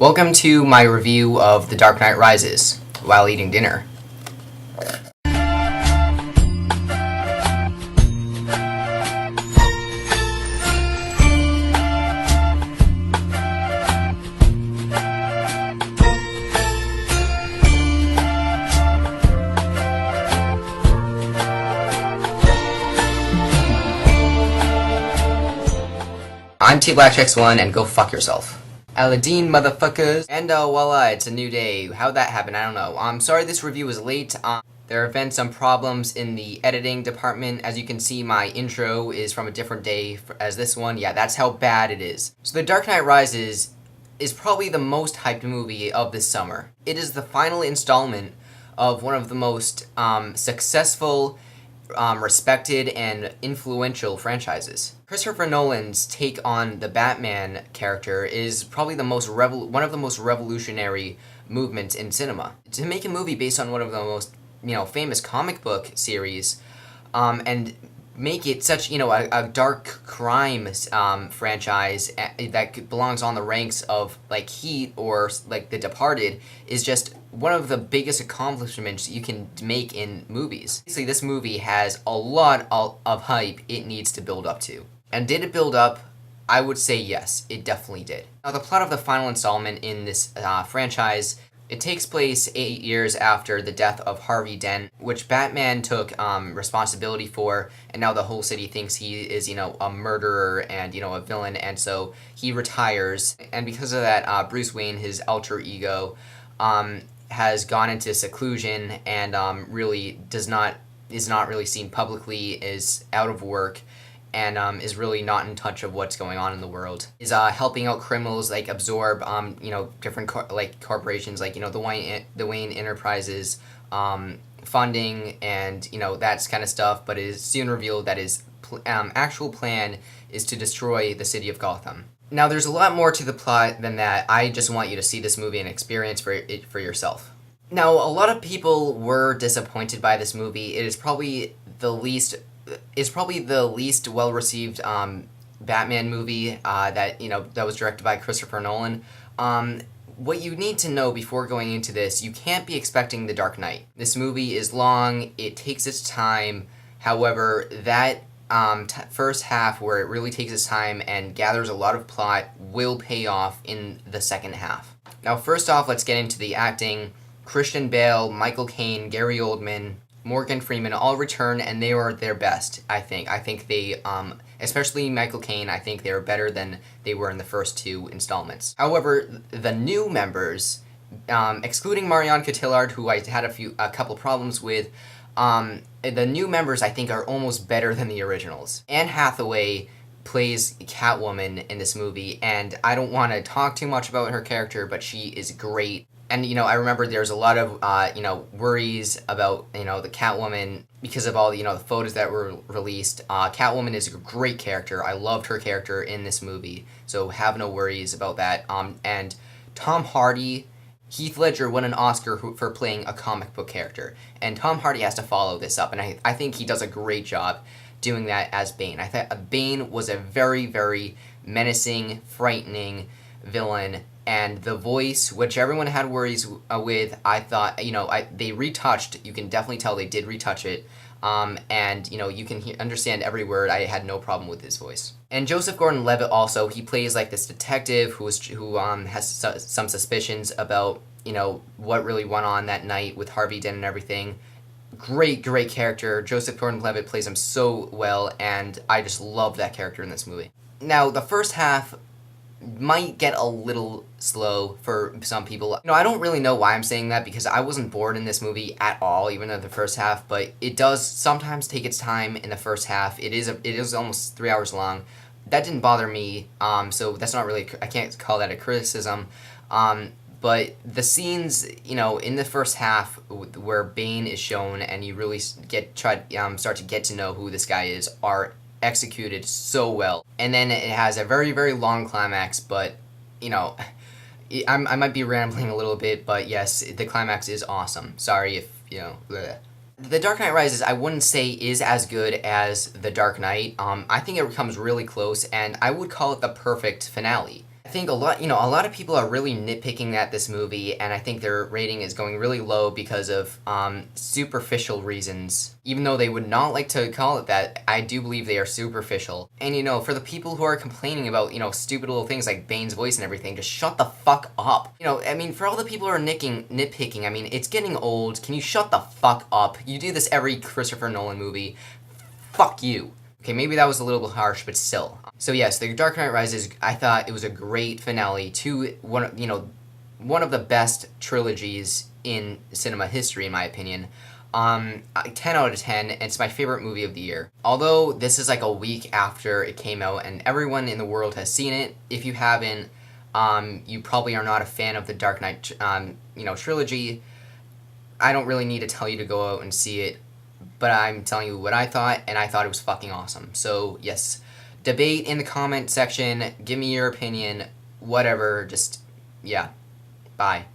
Welcome to my review of The Dark Knight Rises while eating dinner. I'm T-Blackx1 and go fuck yourself. Aladdin, motherfuckers. And voila, it's a new day. How'd that happen? I don't know. I'm sorry this review was late. There have been some problems in the editing department. As you can see, my intro is from a different day as this one. Yeah, that's how bad it is. So The Dark Knight Rises is probably the most hyped movie of this summer. It is the final installment of one of the most successful, respected, and influential franchises. Christopher Nolan's take on the Batman character is probably one of the most revolutionary movements in cinema. To make a movie based on one of the most famous comic book series, and make it such a dark crime franchise that belongs on the ranks of like Heat or like The Departed is just one of the biggest accomplishments you can make in movies. Basically, this movie has a lot of hype it needs to build up to. And did it build up? I would say yes, it definitely did. Now, the plot of the final installment in this franchise, it takes place 8 years after the death of Harvey Dent, which Batman took responsibility for, and now the whole city thinks he is, a murderer and, a villain, and so he retires. And because of that, Bruce Wayne, his alter ego, has gone into seclusion and really is not really seen publicly, is out of work, and is really not in touch of what's going on in the world. Is helping out criminals, like absorb different corporations, like the Wayne Enterprises funding and that kind of stuff. But it is soon revealed that his actual plan is to destroy the city of Gotham. Now, there's a lot more to the plot than that. I just want you to see this movie and experience it for yourself. Now, a lot of people were disappointed by this movie. It is probably the least well-received Batman movie that was directed by Christopher Nolan. What you need to know before going into this, you can't be expecting The Dark Knight. This movie is long, it takes its time. However, that first half where it really takes its time and gathers a lot of plot will pay off in the second half. Now, first off, let's get into the acting. Christian Bale, Michael Caine, Gary Oldman, Morgan Freeman all return, and they are their best, I think. I think they, especially Michael Caine, I think they are better than they were in the first two installments. However, the new members, excluding Marion Cotillard, who I had a couple problems with, the new members I think are almost better than the originals. Anne Hathaway plays Catwoman in this movie, and I don't want to talk too much about her character, but she is great. And, I remember there's a lot of, worries about, the Catwoman because of all, the photos that were released. Catwoman is a great character. I loved her character in this movie, so have no worries about that. And Tom Hardy, Heath Ledger won an Oscar for playing a comic book character, and Tom Hardy has to follow this up, and I think he does a great job doing that as Bane. I thought Bane was a very, very menacing, frightening villain. And the voice, which everyone had worries with, I thought, they retouched. You can definitely tell they did retouch it. And, you can understand every word. I had no problem with his voice. And Joseph Gordon-Levitt also, he plays like this detective who has some suspicions about, what really went on that night with Harvey Dent and everything. Great, great character. Joseph Gordon-Levitt plays him so well, and I just love that character in this movie. Now, the first half might get a little slow for some people. I don't really know why I'm saying that, because I wasn't bored in this movie at all, even in the first half, but it does sometimes take its time in the first half. It is almost 3 hours long. That didn't bother me, so that's not really, I can't call that a criticism. But the scenes, in the first half where Bane is shown and you really start to get to know who this guy is are executed so well. And then it has a very, very long climax, but, I might be rambling a little bit, but yes, the climax is awesome. Sorry if, bleh. The Dark Knight Rises, I wouldn't say is as good as The Dark Knight. I think it comes really close, and I would call it the perfect finale. I think a lot of people are really nitpicking at this movie, and I think their rating is going really low because of superficial reasons. Even though they would not like to call it that, I do believe they are superficial. And for the people who are complaining about, stupid little things like Bane's voice and everything, just shut the fuck up. For all the people who are nitpicking, it's getting old. Can you shut the fuck up? You do this every Christopher Nolan movie. Fuck you. Okay, maybe that was a little bit harsh, but still. So yes, The Dark Knight Rises, I thought it was a great finale to one of the best trilogies in cinema history, in my opinion. 10 out of 10, and it's my favorite movie of the year. Although this is like a week after it came out, and everyone in the world has seen it. If you haven't, you probably are not a fan of the Dark Knight, trilogy. I don't really need to tell you to go out and see it, but I'm telling you what I thought, and I thought it was fucking awesome. So yes, debate in the comment section, give me your opinion, whatever, yeah, bye.